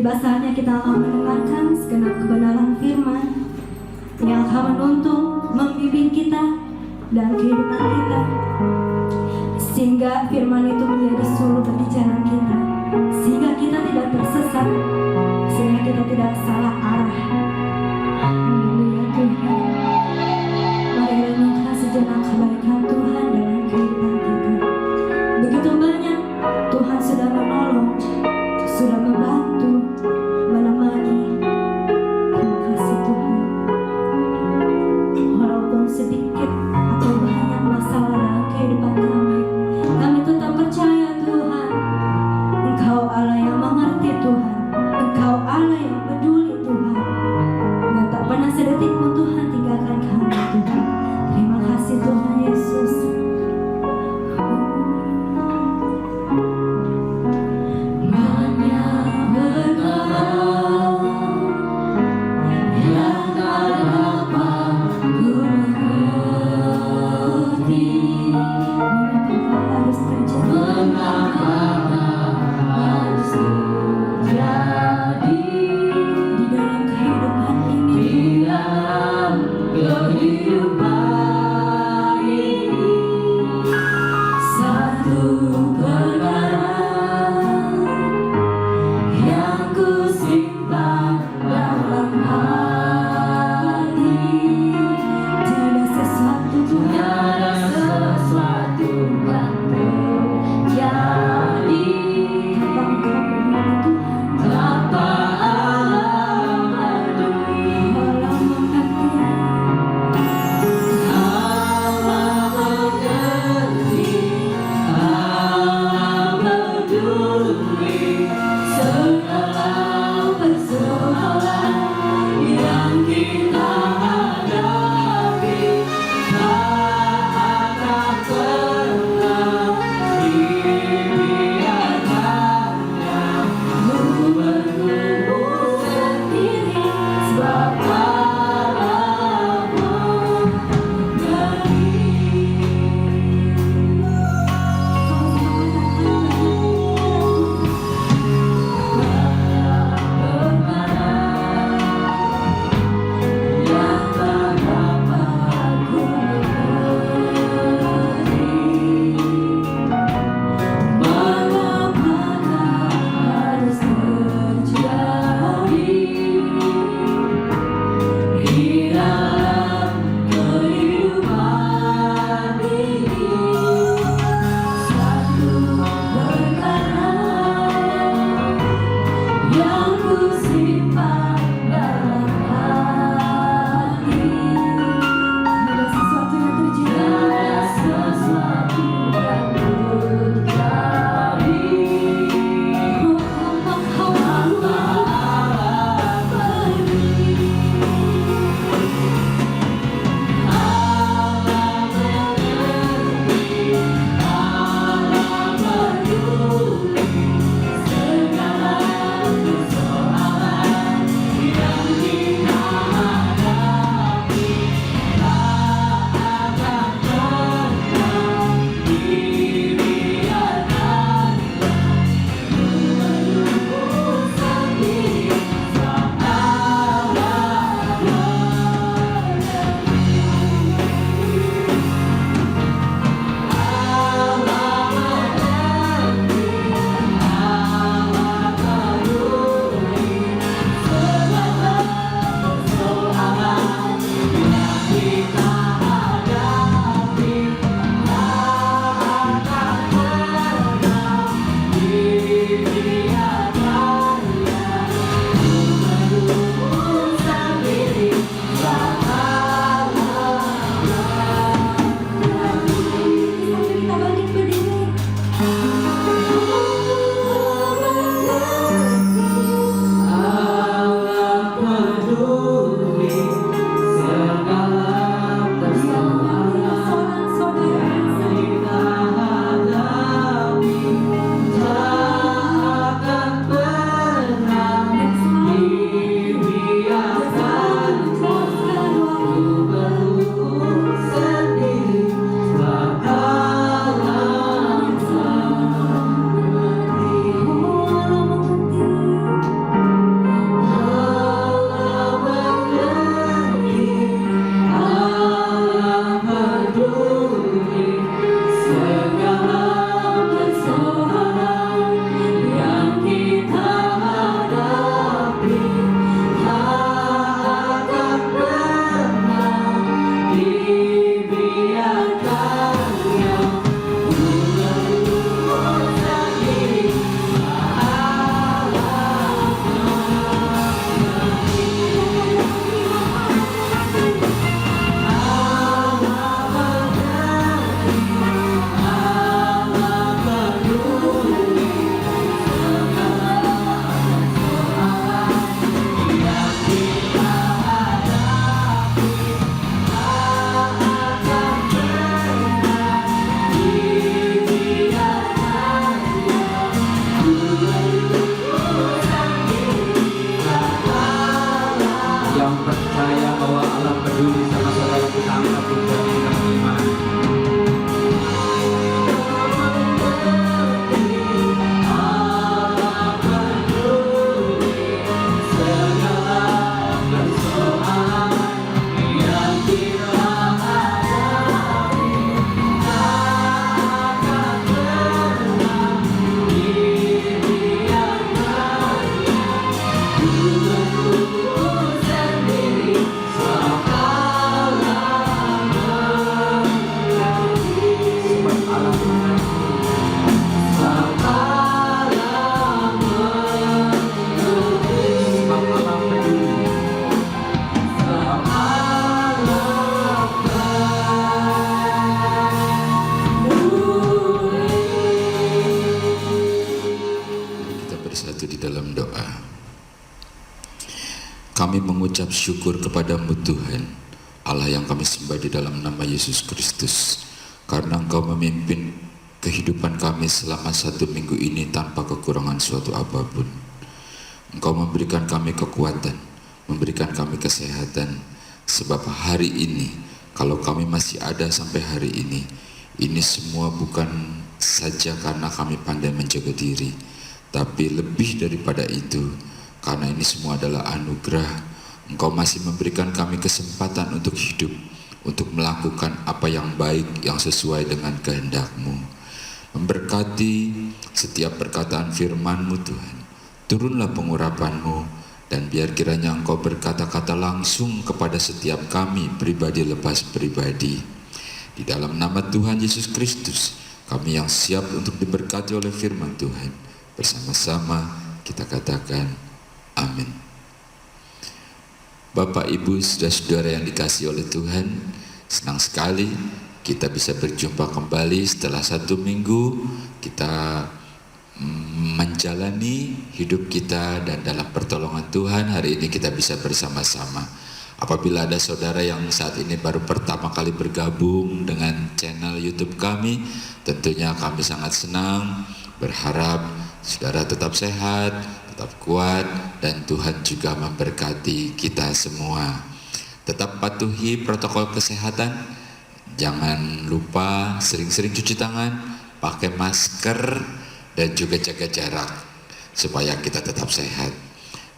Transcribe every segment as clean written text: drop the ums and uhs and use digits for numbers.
Tiba saatnya kita akan mendengarkan segenap kebenaran firman yang akan menuntun, membimbing kita dan kehidupan kita, sehingga firman itu menjadi suluh bagi jalan kita, sehingga kita tidak tersesat, sehingga kita tidak salah arah. Haleluya Tuhan. Mari renungkan sejenak kebaikan Tuhan dalam kehidupan kita. Begitu banyak Tuhan sudah menolong, sudah membantu, menemani. Terima kasih Tuhan. Walaupun sedikit atau banyak masalah dalam kehidupan kami tetap percaya Tuhan, Engkau Allah yang mengerti Tuhan, Engkau Allah yang peduli Tuhan, dan tak pernah sedetik pun Tuhan tinggalkan kami Tuhan. Terima kasih Tuhan Yesus. Hallelujah. dalam doa. Kami mengucap syukur kepadamu Tuhan, Allah yang kami sembah di dalam nama Yesus Kristus, karena Engkau memimpin kehidupan kami selama 1 minggu ini tanpa kekurangan suatu apapun. Engkau memberikan kami kekuatan, memberikan kami kesehatan, sebab hari ini, kalau kami masih ada sampai hari ini semua bukan saja karena kami pandai menjaga diri, tapi lebih daripada itu, karena ini semua adalah anugerah. Engkau masih memberikan kami kesempatan untuk hidup, untuk melakukan apa yang baik, yang sesuai dengan kehendak-Mu. Memberkati setiap perkataan firman-Mu Tuhan. Turunlah pengurapan-Mu, dan biar kiranya Engkau berkata-kata langsung kepada setiap kami, pribadi lepas pribadi. Di dalam nama Tuhan Yesus Kristus, kami yang siap untuk diberkati oleh firman Tuhan, bersama-sama kita katakan amin. Bapak, Ibu, saudara-saudara yang dikasihi oleh Tuhan, senang sekali kita bisa berjumpa kembali setelah 1 minggu kita menjalani hidup kita, dan dalam pertolongan Tuhan hari ini kita bisa bersama-sama. Apabila ada saudara yang saat ini baru pertama kali bergabung dengan channel YouTube kami, tentunya kami sangat senang, berharap saudara tetap sehat, tetap kuat, dan Tuhan juga memberkati kita semua. Tetap patuhi protokol kesehatan, jangan lupa sering-sering cuci tangan, pakai masker, dan juga jaga jarak supaya kita tetap sehat.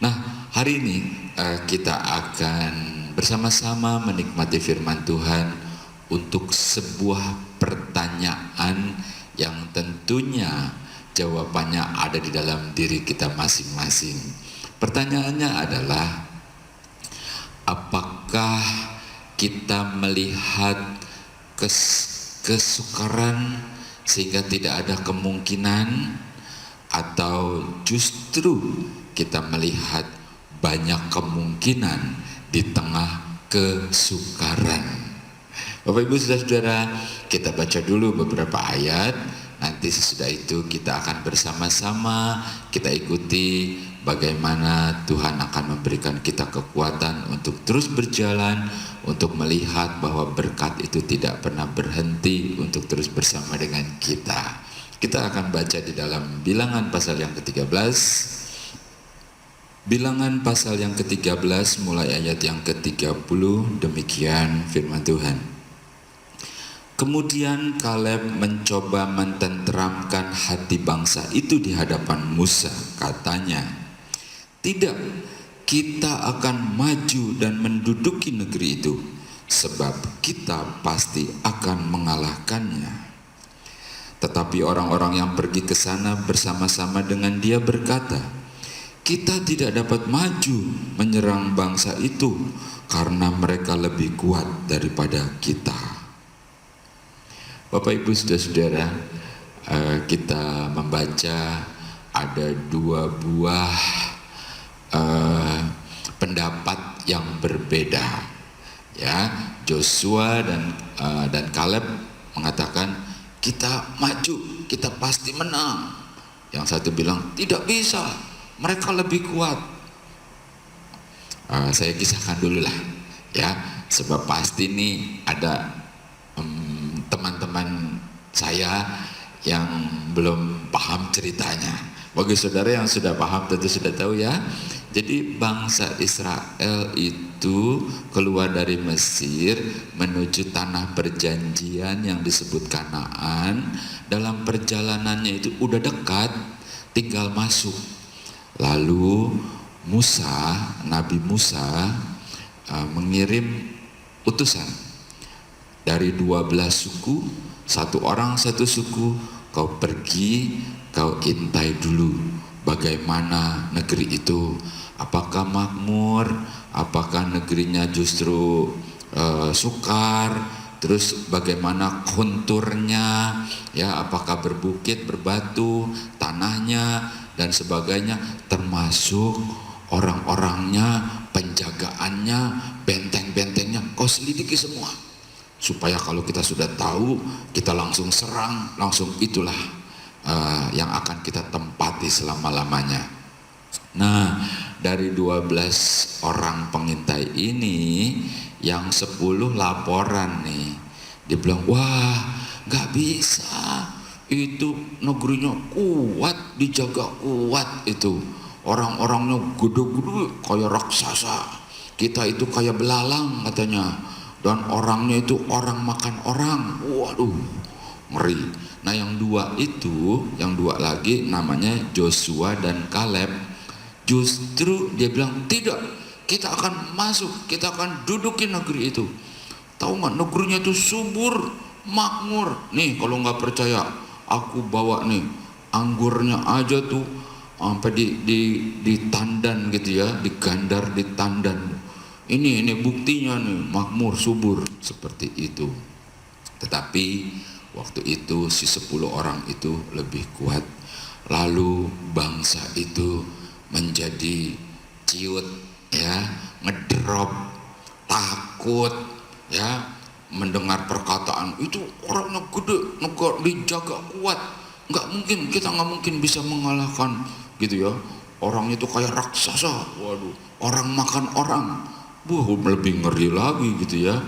Nah, hari ini kita akan bersama-sama menikmati firman Tuhan untuk sebuah pertanyaan yang tentunya jawabannya ada di dalam diri kita masing-masing. Pertanyaannya adalah, apakah kita melihat kesukaran sehingga tidak ada kemungkinan, atau justru kita melihat banyak kemungkinan di tengah kesukaran? Bapak, Ibu, saudara-saudara, kita baca dulu beberapa ayat. Nanti sesudah itu kita akan bersama-sama kita ikuti bagaimana Tuhan akan memberikan kita kekuatan untuk terus berjalan, untuk melihat bahwa berkat itu tidak pernah berhenti untuk terus bersama dengan kita. Kita akan baca di dalam Bilangan pasal yang ke-13. Bilangan pasal yang ke-13 mulai ayat yang ke-30, demikian firman Tuhan. Kemudian Kaleb mencoba mententeramkan hati bangsa itu di hadapan Musa. Katanya, "Tidak, kita akan maju dan menduduki negeri itu, sebab kita pasti akan mengalahkannya." Tetapi orang-orang yang pergi ke sana bersama-sama dengan dia berkata, "Kita tidak dapat maju menyerang bangsa itu karena mereka lebih kuat daripada kita." Bapak, Ibu, saudara-saudara, kita membaca ada 2 buah pendapat yang berbeda. Ya, Joshua dan Kaleb mengatakan kita maju, kita pasti menang. Yang satu bilang tidak bisa, mereka lebih kuat. Saya kisahkan dulu lah, ya, sebab pasti nih ada teman-teman saya yang belum paham ceritanya. Bagi saudara yang sudah paham tentu sudah tahu ya. Jadi bangsa Israel itu keluar dari Mesir menuju tanah perjanjian yang disebut Kanaan. Dalam perjalanannya itu udah dekat, tinggal masuk. Lalu Nabi Musa mengirim utusan dari 12 suku, 1 orang 1 suku, kau pergi, kau intai dulu bagaimana negeri itu, apakah makmur, apakah negerinya justru sukar, terus bagaimana konturnya, ya, apakah berbukit, berbatu, tanahnya, dan sebagainya, termasuk orang-orangnya, penjagaannya, benteng-bentengnya, kau selidiki semua. Supaya kalau kita sudah tahu, kita langsung serang, langsung itulah yang akan kita tempati selama-lamanya. Nah, dari 12 orang pengintai ini, yang 10 laporan nih. Dia bilang, wah gak bisa, itu negerinya kuat, dijaga kuat itu. Orang-orangnya gede-gede kayak raksasa, kita itu kayak belalang katanya. Dan orangnya itu orang makan orang. Waduh, ngeri. Nah yang dua lagi namanya Joshua dan Kaleb. Justru dia bilang, tidak, kita akan masuk, kita akan dudukin negeri itu. Tahu nggak, negerinya itu subur, makmur. Nih kalau nggak percaya, aku bawa nih anggurnya aja tuh sampai di tandan gitu ya, digandar di tandan. Ini buktinya nih, makmur, subur, seperti itu. Tetapi waktu itu si 10 orang itu lebih kuat. Lalu bangsa itu menjadi ciut ya, ngedrop, takut ya, mendengar perkataan itu orangnya gede, negara dijaga kuat, kita nggak mungkin bisa mengalahkan gitu ya, orang itu kayak raksasa, waduh, orang makan orang, lebih ngeri lagi gitu ya.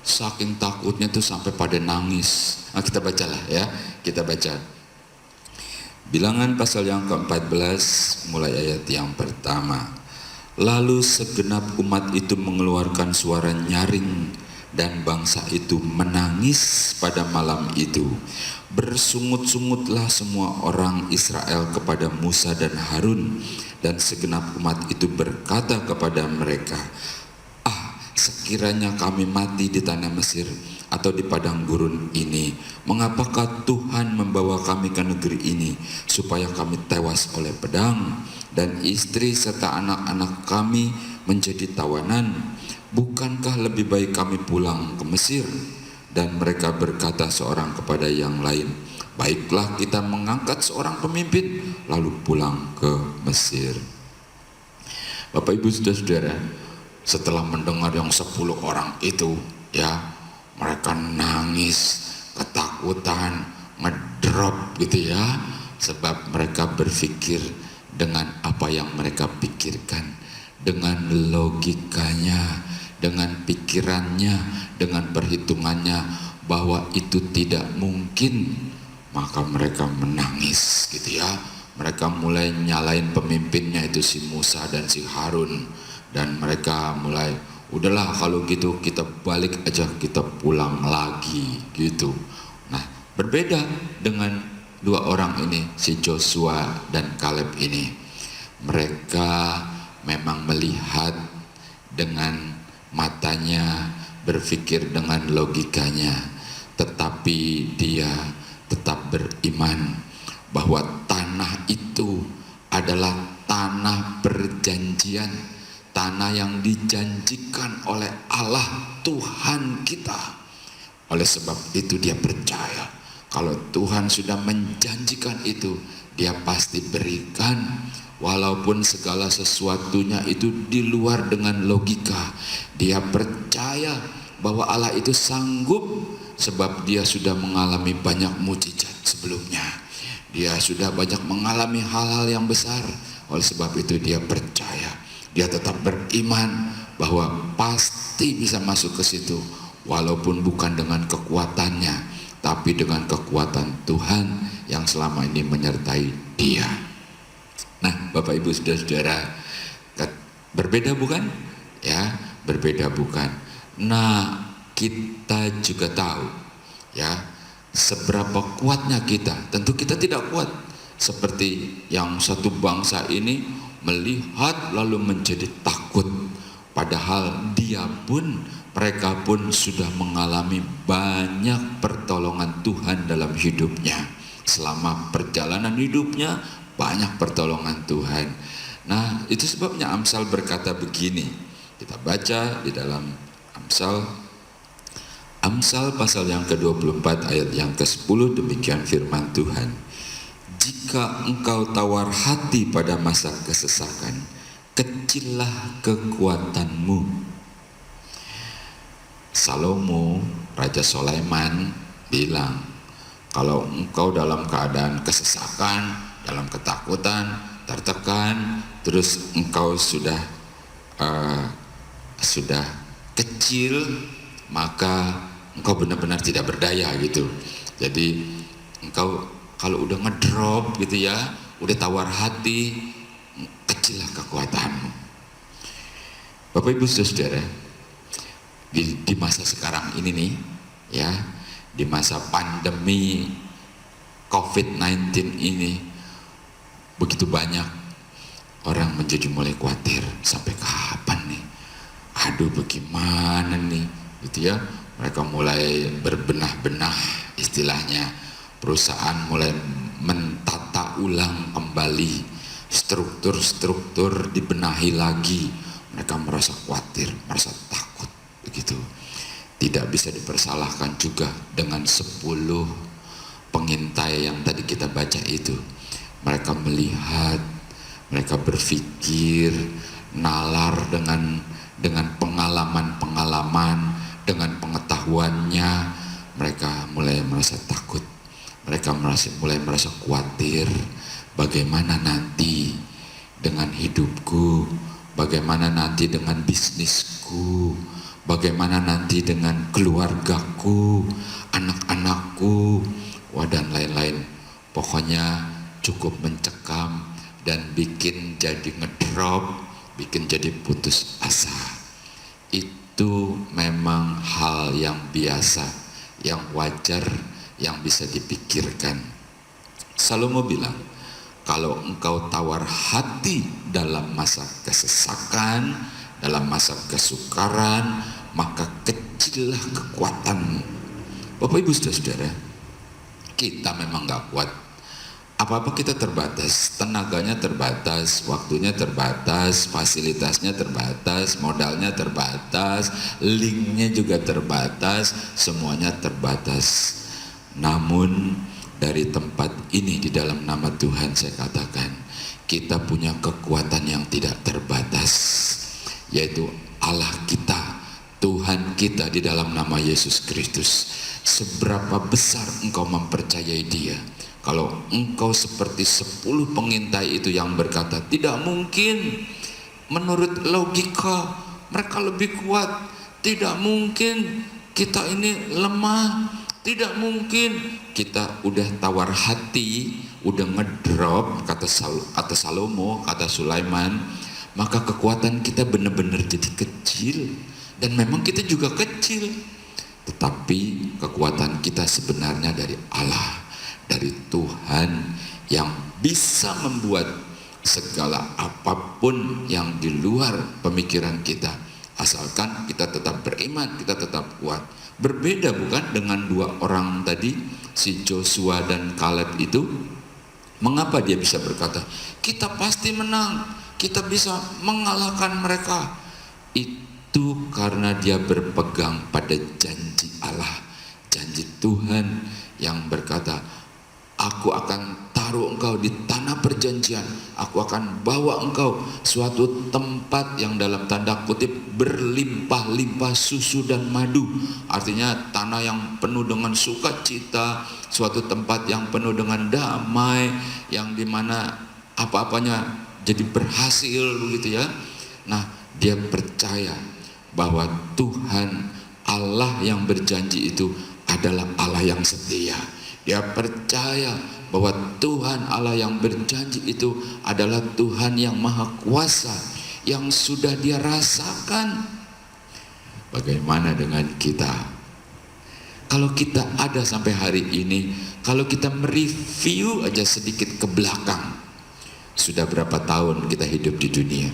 Saking takutnya tuh sampai pada nangis. Nah, kita bacalah ya, kita baca Bilangan pasal yang ke-14 mulai ayat yang pertama. Lalu segenap umat itu mengeluarkan suara nyaring dan bangsa itu menangis pada malam itu. Bersungut-sungutlah semua orang Israel kepada Musa dan Harun, dan segenap umat itu berkata kepada mereka, sekiranya kami mati di tanah Mesir atau di padang gurun ini, mengapakah Tuhan membawa kami ke negeri ini supaya kami tewas oleh pedang dan istri serta anak-anak kami menjadi tawanan? Bukankah lebih baik kami pulang ke Mesir? Dan mereka berkata seorang kepada yang lain, baiklah kita mengangkat seorang pemimpin lalu pulang ke Mesir. Bapak Ibu Saudara-saudara, setelah mendengar yang 10 orang itu ya, mereka nangis, ketakutan, ngedrop gitu ya, sebab mereka berpikir dengan apa yang mereka pikirkan, dengan logikanya, dengan pikirannya, dengan perhitungannya bahwa itu tidak mungkin. Maka mereka menangis gitu ya. Mereka mulai nyalain pemimpinnya itu si Musa dan si Harun, dan mereka mulai, udahlah kalau gitu kita balik aja, kita pulang lagi gitu. Nah, berbeda dengan 2 orang ini, si Joshua dan Kaleb ini. Mereka memang melihat dengan matanya, berpikir dengan logikanya, tetapi dia tetap beriman bahwa tanah itu adalah tanah perjanjian, tanah yang dijanjikan oleh Allah Tuhan kita. Oleh sebab itu dia percaya kalau Tuhan sudah menjanjikan itu, dia pasti berikan. Walaupun segala sesuatunya itu di luar dengan logika, dia percaya bahwa Allah itu sanggup, sebab dia sudah mengalami banyak mukjizat sebelumnya. Dia sudah banyak mengalami hal-hal yang besar. Oleh sebab itu dia percaya, dia tetap beriman bahwa pasti bisa masuk ke situ, walaupun bukan dengan kekuatannya, tapi dengan kekuatan Tuhan yang selama ini menyertai dia. Nah, Bapak Ibu Saudara-saudara, berbeda bukan? Ya, berbeda bukan? Nah, kita juga tahu ya seberapa kuatnya kita. Tentu kita tidak kuat seperti yang satu bangsa ini melihat lalu menjadi takut, padahal mereka pun sudah mengalami banyak pertolongan Tuhan dalam hidupnya. Selama perjalanan hidupnya banyak pertolongan Tuhan. Nah, itu sebabnya Amsal berkata begini. Kita baca di dalam Amsal pasal yang ke-24 ayat yang ke-10, demikian firman Tuhan. Jika engkau tawar hati pada masa kesesakan, kecillah kekuatanmu. Salomo, Raja Sulaiman bilang, kalau engkau dalam keadaan kesesakan, dalam ketakutan, tertekan, terus engkau sudah kecil, maka engkau benar-benar tidak berdaya gitu. Jadi engkau kalau udah ngedrop gitu ya, udah tawar hati, kecillah kekuatanmu. Bapak Ibu Saudara, di masa sekarang ini nih ya, di masa pandemi COVID-19 ini, begitu banyak orang menjadi mulai khawatir, sampai kapan nih? Aduh, bagaimana nih? Gitu ya. Mereka mulai berbenah-benah, istilahnya. Perusahaan mulai mentata ulang kembali, struktur-struktur dibenahi lagi. Mereka merasa khawatir, merasa takut, begitu. Tidak bisa dipersalahkan juga dengan 10 pengintai yang tadi kita baca itu. Mereka melihat, mereka berpikir, nalar dengan pengalaman-pengalaman, dengan pengetahuannya, mereka mulai merasa takut. Mereka mulai merasa khawatir, bagaimana nanti dengan hidupku, bagaimana nanti dengan bisnisku, bagaimana nanti dengan keluargaku, anak-anakku, dan lain-lain. Pokoknya cukup mencekam dan bikin jadi ngedrop, bikin jadi putus asa. Itu memang hal yang biasa, yang wajar, yang bisa dipikirkan. Salomo bilang, kalau engkau tawar hati dalam masa kesesakan, dalam masa kesukaran, maka kecillah kekuatanmu. Bapak Ibu Saudara, kita memang gak kuat. Apa-apa kita terbatas, tenaganya terbatas, waktunya terbatas, fasilitasnya terbatas, modalnya terbatas, linknya juga terbatas, semuanya terbatas. Namun dari tempat ini, di dalam nama Tuhan saya katakan, kita punya kekuatan yang tidak terbatas, yaitu Allah kita, Tuhan kita di dalam nama Yesus Kristus. Seberapa besar engkau mempercayai Dia? Kalau engkau seperti 10 pengintai itu yang berkata, tidak mungkin, menurut logika mereka lebih kuat, tidak mungkin, kita ini lemah, tidak mungkin, kita udah tawar hati, udah ngedrop, kata Salomo, kata Sulaiman, maka kekuatan kita benar-benar jadi kecil. Dan memang kita juga kecil, tetapi kekuatan kita sebenarnya dari Allah, dari Tuhan yang bisa membuat segala apapun yang di luar pemikiran kita, asalkan kita tetap beriman, kita tetap kuat. Berbeda bukan dengan 2 orang tadi, si Joshua dan Kaleb itu? Mengapa dia bisa berkata, kita pasti menang, kita bisa mengalahkan mereka? Itu karena dia berpegang pada janji Allah, janji Tuhan yang berkata, aku akan taruh engkau di tanah perjanjian, aku akan bawa engkau suatu tempat yang dalam tanda kutip berlimpah-limpah susu dan madu. Artinya tanah yang penuh dengan sukacita, suatu tempat yang penuh dengan damai, yang dimana apa-apanya jadi berhasil, begitu ya. Nah, dia percaya bahwa Tuhan Allah yang berjanji itu adalah Allah yang setia. Dia percaya bahwa Tuhan Allah yang berjanji itu adalah Tuhan yang maha kuasa, yang sudah dia rasakan. Bagaimana dengan kita? Kalau kita ada sampai hari ini, kalau kita mereview aja sedikit ke belakang, sudah berapa tahun kita hidup di dunia?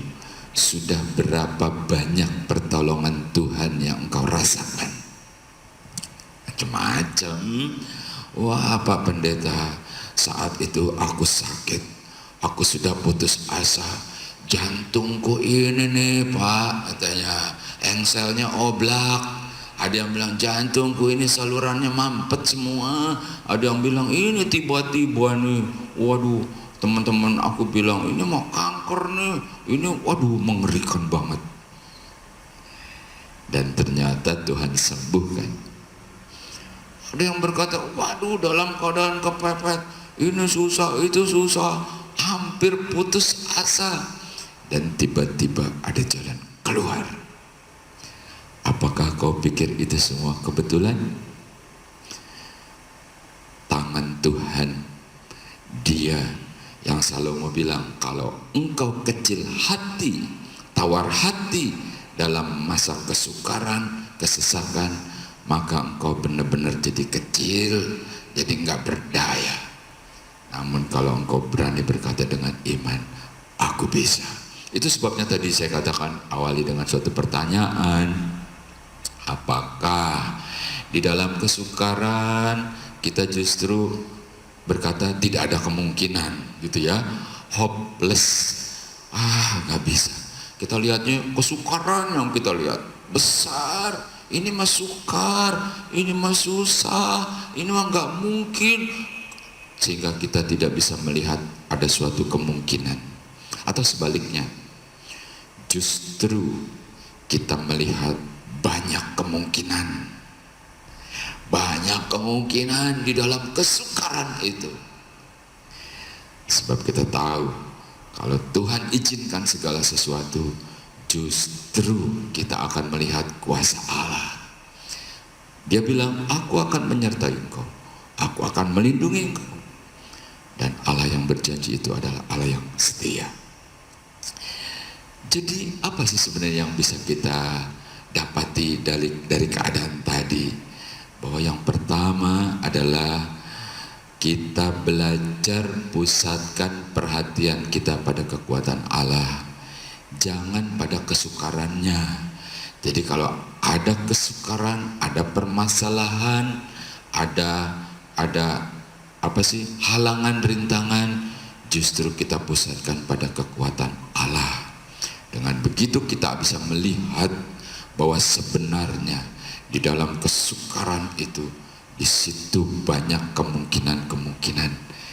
Sudah berapa banyak pertolongan Tuhan yang engkau rasakan? Macam-macam. Wah, Pak Pendeta, saat itu aku sakit, aku sudah putus asa, jantungku ini nih Pak, katanya engselnya oblak. Ada yang bilang jantungku ini salurannya mampet semua. Ada yang bilang ini tiba-tiba nih, waduh, teman-teman aku bilang ini mau kanker nih, ini waduh mengerikan banget. Dan ternyata Tuhan sembuhkan. Ada yang berkata, waduh dalam keadaan kepepet, ini susah, itu susah, hampir putus asa, dan tiba-tiba ada jalan keluar. Apakah kau pikir itu semua kebetulan? Tangan Tuhan, Dia yang selalu mau bilang, kalau engkau kecil hati, tawar hati dalam masa kesukaran, kesesakan, maka engkau benar-benar jadi kecil, jadi enggak berdaya. Namun kalau engkau berani berkata dengan iman, aku bisa. Itu sebabnya tadi saya katakan awali dengan suatu pertanyaan, apakah di dalam kesukaran kita justru berkata tidak ada kemungkinan gitu ya, hopeless, nggak bisa. Kita lihatnya kesukaran yang kita lihat besar, ini mah sukar, ini mah susah, ini mah nggak mungkin, sehingga kita tidak bisa melihat ada suatu kemungkinan. Atau sebaliknya, justru kita melihat banyak kemungkinan di dalam kesukaran itu. Sebab kita tahu kalau Tuhan izinkan segala sesuatu, justru kita akan melihat kuasa Allah. Dia bilang, aku akan menyertai engkau, aku akan melindungi engkau. Dan Allah yang berjanji itu adalah Allah yang setia. Jadi apa sih sebenarnya yang bisa kita dapati dari keadaan tadi? Bahwa yang pertama adalah kita belajar pusatkan perhatian kita pada kekuatan Allah, jangan pada kesukarannya. Jadi kalau ada kesukaran, ada permasalahan, ada halangan, rintangan, justru kita pusatkan pada kekuatan Allah. Dengan begitu kita bisa melihat bahwa sebenarnya di dalam kesukaran itu, di situ banyak kemungkinan-kemungkinan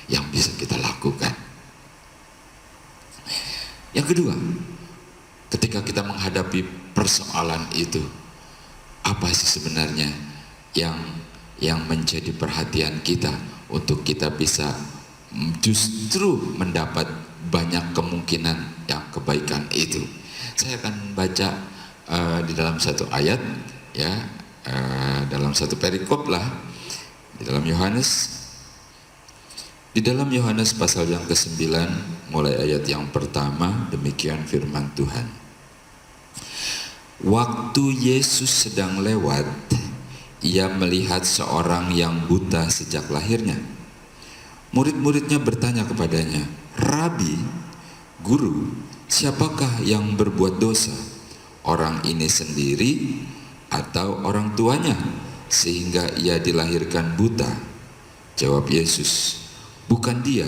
yang bisa kita lakukan. Yang kedua, ketika kita menghadapi persoalan itu, apa sih sebenarnya yang menjadi perhatian kita untuk kita bisa justru mendapat banyak kemungkinan yang kebaikan itu? Saya akan baca di dalam satu ayat, ya, dalam satu perikop lah, di dalam Yohanes pasal yang ke-9 mulai ayat yang pertama, demikian firman Tuhan. Waktu Yesus sedang lewat, ia melihat seorang yang buta sejak lahirnya. Murid-muridnya bertanya kepadanya, Rabi, Guru, siapakah yang berbuat dosa? Orang ini sendiri atau orang tuanya sehingga ia dilahirkan buta? Jawab Yesus, bukan dia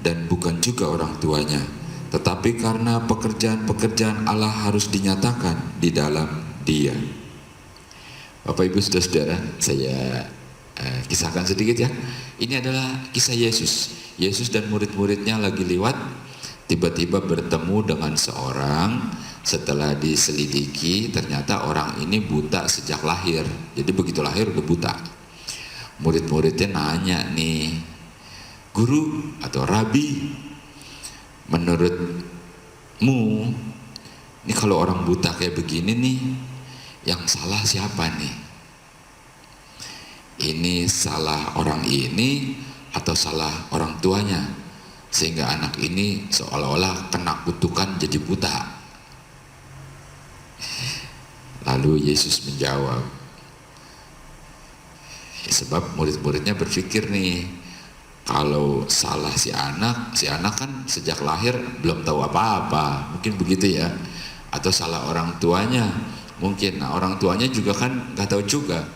dan bukan juga orang tuanya, tetapi karena pekerjaan-pekerjaan Allah harus dinyatakan di dalam dia. Bapak Ibu Saudara-saudara, saya kisahkan sedikit ya. Ini adalah kisah Yesus. Yesus dan murid-muridnya lagi lewat, tiba-tiba bertemu dengan seorang. Setelah diselidiki, ternyata orang ini buta sejak lahir. Jadi begitu lahir udah buta. Murid-muridnya nanya nih, Guru atau Rabi, menurutmu ini kalau orang buta kayak begini nih, yang salah siapa nih? Ini salah orang ini atau salah orang tuanya, sehingga anak ini seolah-olah kena kutukan jadi buta? Lalu Yesus menjawab, sebab murid-muridnya berpikir nih, kalau salah si anak kan sejak lahir belum tahu apa-apa, mungkin begitu ya. Atau salah orang tuanya, mungkin. Nah, orang tuanya juga kan nggak tahu juga.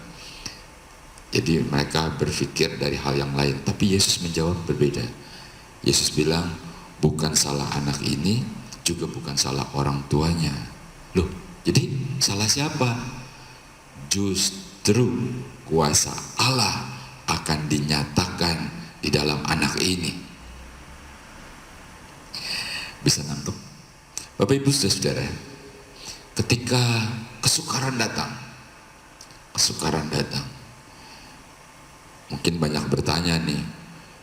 Jadi mereka berpikir dari hal yang lain. Tapi Yesus menjawab berbeda. Yesus bilang, bukan salah anak ini, juga bukan salah orang tuanya. Loh, jadi salah siapa? Justru kuasa Allah akan dinyatakan di dalam anak ini. Bisa nangkep? Bapak Ibu Saudara, ketika kesukaran datang, mungkin banyak bertanya nih,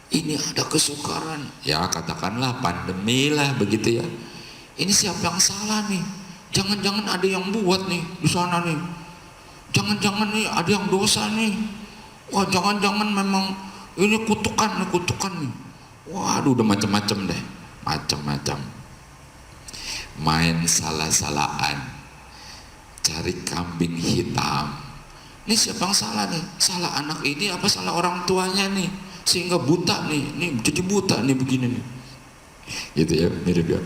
ini ada kesukaran, ya katakanlah pandemi lah begitu ya. Ini siapa yang salah nih? Jangan-jangan ada yang buat nih di sana nih. Jangan-jangan nih ada yang dosa nih. Wah, jangan-jangan memang ini kutukan nih. Waduh, udah macam-macam deh, macam-macam. Main salah-salahan, cari kambing hitam. Ini siapa yang salah nih? Salah anak ini apa salah orang tuanya nih? Sehingga buta nih jadi buta nih begini nih. Gitu ya, mirip ya.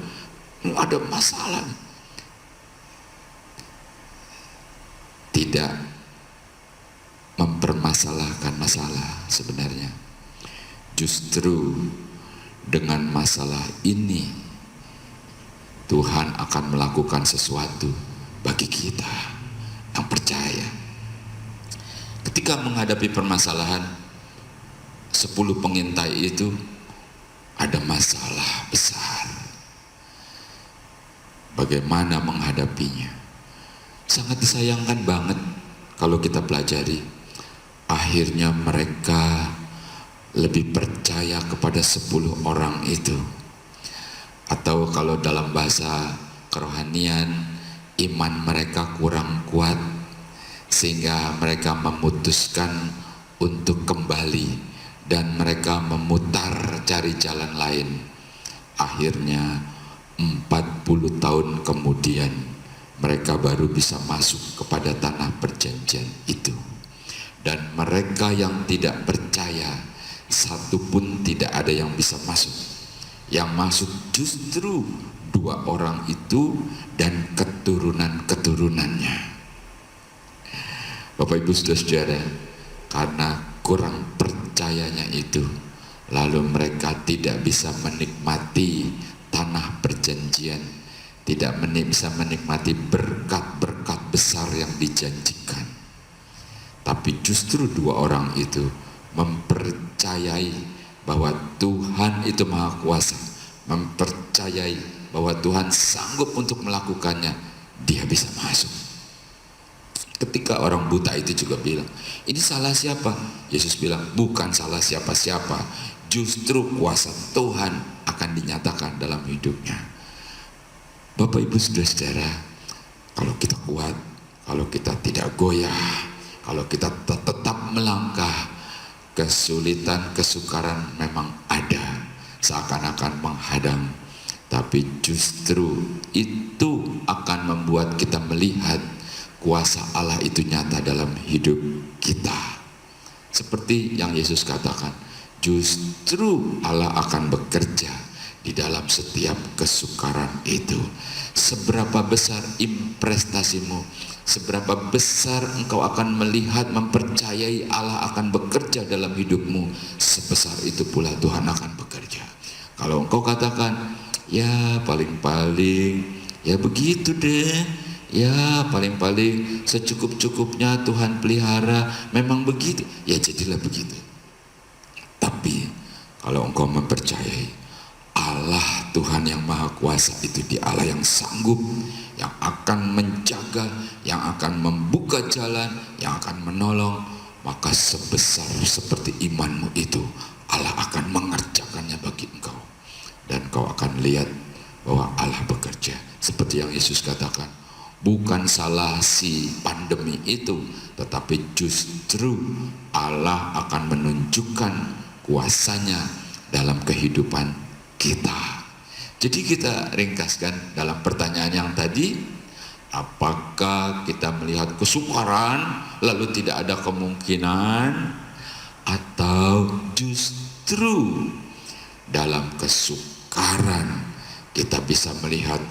Ini ada masalah nih. Tidak mempermasalahkan masalah sebenarnya. Justru dengan masalah ini Tuhan akan melakukan sesuatu bagi kita yang percaya. Ketika menghadapi permasalahan, 10 pengintai itu ada masalah besar. Bagaimana menghadapinya? Sangat disayangkan banget kalau kita pelajari. Akhirnya mereka lebih percaya kepada 10 orang itu. Atau kalau dalam bahasa kerohanian, iman mereka kurang kuat sehingga mereka memutuskan untuk kembali dan mereka memutar cari jalan lain. Akhirnya 40 tahun kemudian mereka baru bisa masuk kepada tanah perjanjian itu. Dan mereka yang tidak percaya, satu pun tidak ada yang bisa masuk. Yang masuk justru 2 orang itu dan keturunan-keturunannya. Bapak Ibu saudara, karena kurang percayanya itu, lalu mereka tidak bisa menikmati tanah perjanjian, tidak bisa menikmati berkat-berkat besar yang dijanjikan. Tapi justru 2 orang itu mempercayai bahwa Tuhan itu Maha Kuasa, mempercayai bahwa Tuhan sanggup untuk melakukannya, dia bisa masuk. Ketika orang buta itu juga bilang, ini salah siapa? Yesus bilang, bukan salah siapa-siapa, justru kuasa Tuhan akan dinyatakan dalam hidupnya. Bapak Ibu saudara, kalau kita kuat, kalau kita tidak goyah, kalau kita tetap melangkah, kesulitan, kesukaran memang ada, seakan-akan menghadang, tapi justru itu akan membuat kita melihat kuasa Allah itu nyata dalam hidup kita. Seperti yang Yesus katakan, justru Allah akan bekerja di dalam setiap kesukaran itu. Seberapa besar prestasimu, seberapa besar engkau akan melihat, mempercayai Allah akan bekerja dalam hidupmu, sebesar itu pula Tuhan akan bekerja. Kalau engkau katakan, ya paling-paling, ya begitu deh, ya paling-paling secukup-cukupnya Tuhan pelihara, memang begitu, ya jadilah begitu. Tapi kalau engkau mempercayai Allah Tuhan yang Maha Kuasa itu, di Allah yang sanggup, yang akan menjaga, yang akan membuka jalan, yang akan menolong, maka sebesar seperti imanmu itu, Allah akan mengerjakannya bagi engkau. Dan kau akan lihat bahwa Allah bekerja. Seperti yang Yesus katakan, bukan salah si pandemi itu, tetapi justru Allah akan menunjukkan kuasanya dalam kehidupan kita. Jadi kita ringkaskan dalam pertanyaan yang tadi, apakah kita melihat kesukaran lalu tidak ada kemungkinan, atau justru dalam kesukaran kita bisa melihat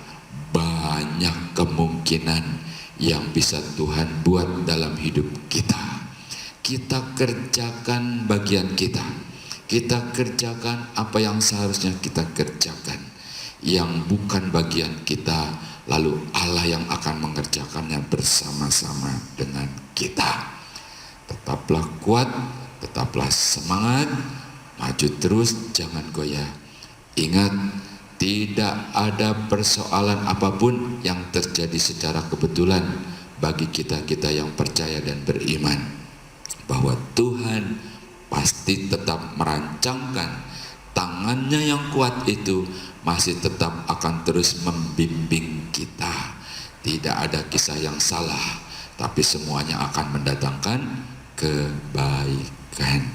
banyak kemungkinan yang bisa Tuhan buat dalam hidup kita. Kita kerjakan bagian kita. Kita kerjakan apa yang seharusnya kita kerjakan. Yang bukan bagian kita, lalu Allah yang akan mengerjakannya bersama-sama dengan kita. Tetaplah kuat, tetaplah semangat, maju terus, jangan goyah. Ingat, tidak ada persoalan apapun yang terjadi secara kebetulan bagi kita-kita yang percaya dan beriman bahwa Tuhan pasti pasti tetap merancangkan. Tangannya yang kuat itu masih tetap akan terus membimbing kita. Tidak ada kisah yang salah, tapi semuanya akan mendatangkan kebaikan.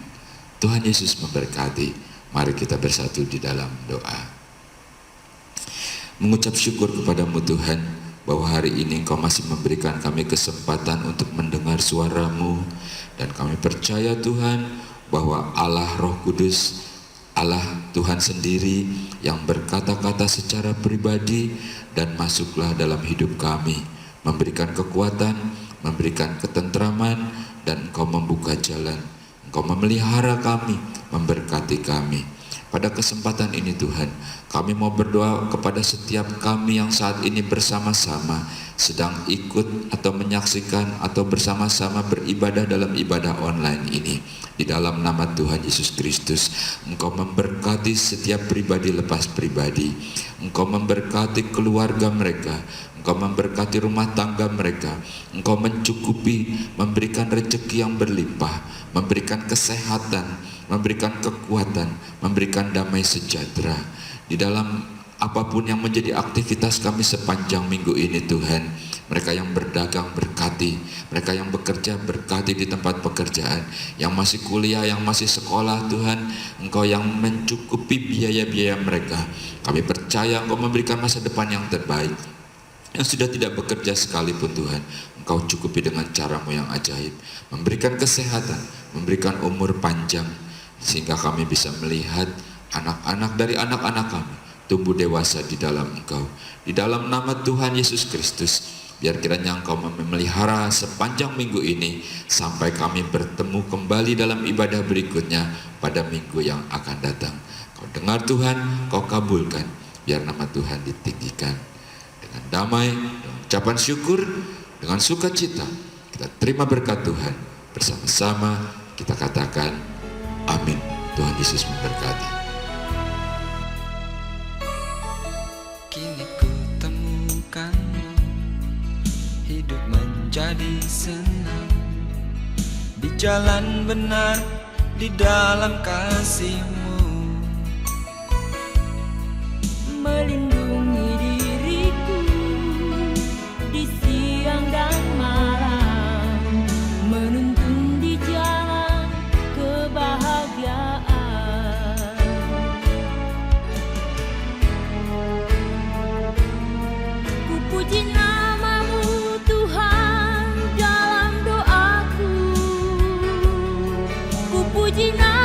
Tuhan Yesus memberkati. Mari kita bersatu di dalam doa. Mengucap syukur kepadamu Tuhan, bahwa hari ini Engkau masih memberikan kami kesempatan untuk mendengar suara-Mu. Dan kami percaya Tuhan, bahwa Allah Roh Kudus, Allah Tuhan sendiri yang berkata-kata secara pribadi dan masuklah dalam hidup kami, memberikan kekuatan, memberikan ketentraman, dan Engkau membuka jalan. Engkau memelihara kami, memberkati kami. Pada kesempatan ini Tuhan, kami mau berdoa kepada setiap kami yang saat ini bersama-sama sedang ikut atau menyaksikan atau bersama-sama beribadah dalam ibadah online ini. Di dalam nama Tuhan Yesus Kristus, Engkau memberkati setiap pribadi lepas pribadi. Engkau memberkati keluarga mereka. Engkau memberkati rumah tangga mereka. Engkau mencukupi, memberikan rezeki yang berlimpah, memberikan kesehatan, memberikan kekuatan, memberikan damai sejahtera. Di dalam apapun yang menjadi aktivitas kami sepanjang minggu ini Tuhan, mereka yang berdagang berkati, mereka yang bekerja berkati di tempat pekerjaan, yang masih kuliah, yang masih sekolah Tuhan, Engkau yang mencukupi biaya-biaya mereka. Kami percaya Engkau memberikan masa depan yang terbaik. Yang sudah tidak bekerja sekalipun Tuhan, Engkau cukupi dengan cara-Mu yang ajaib, memberikan kesehatan, memberikan umur panjang, sehingga kami bisa melihat anak-anak dari anak-anak kami tumbuh dewasa di dalam Engkau. Di dalam nama Tuhan Yesus Kristus, biar kiranya Engkau memelihara sepanjang minggu ini sampai kami bertemu kembali dalam ibadah berikutnya pada minggu yang akan datang. Kau dengar Tuhan, Kau kabulkan, biar nama Tuhan ditinggikan. Dengan damai, dengan ucapan syukur, dengan sukacita, kita terima berkat Tuhan. Bersama-sama kita katakan amin. Tuhan Yesus memberkati. Kini ku temukan hidup menjadi senang di jalan benar, di dalam kasih-Mu, melindungi diriku di siang dan malam, menuntun di jalan kebahagiaan. Ku puji nama-Mu Tuhan dalam doaku, ku puji nama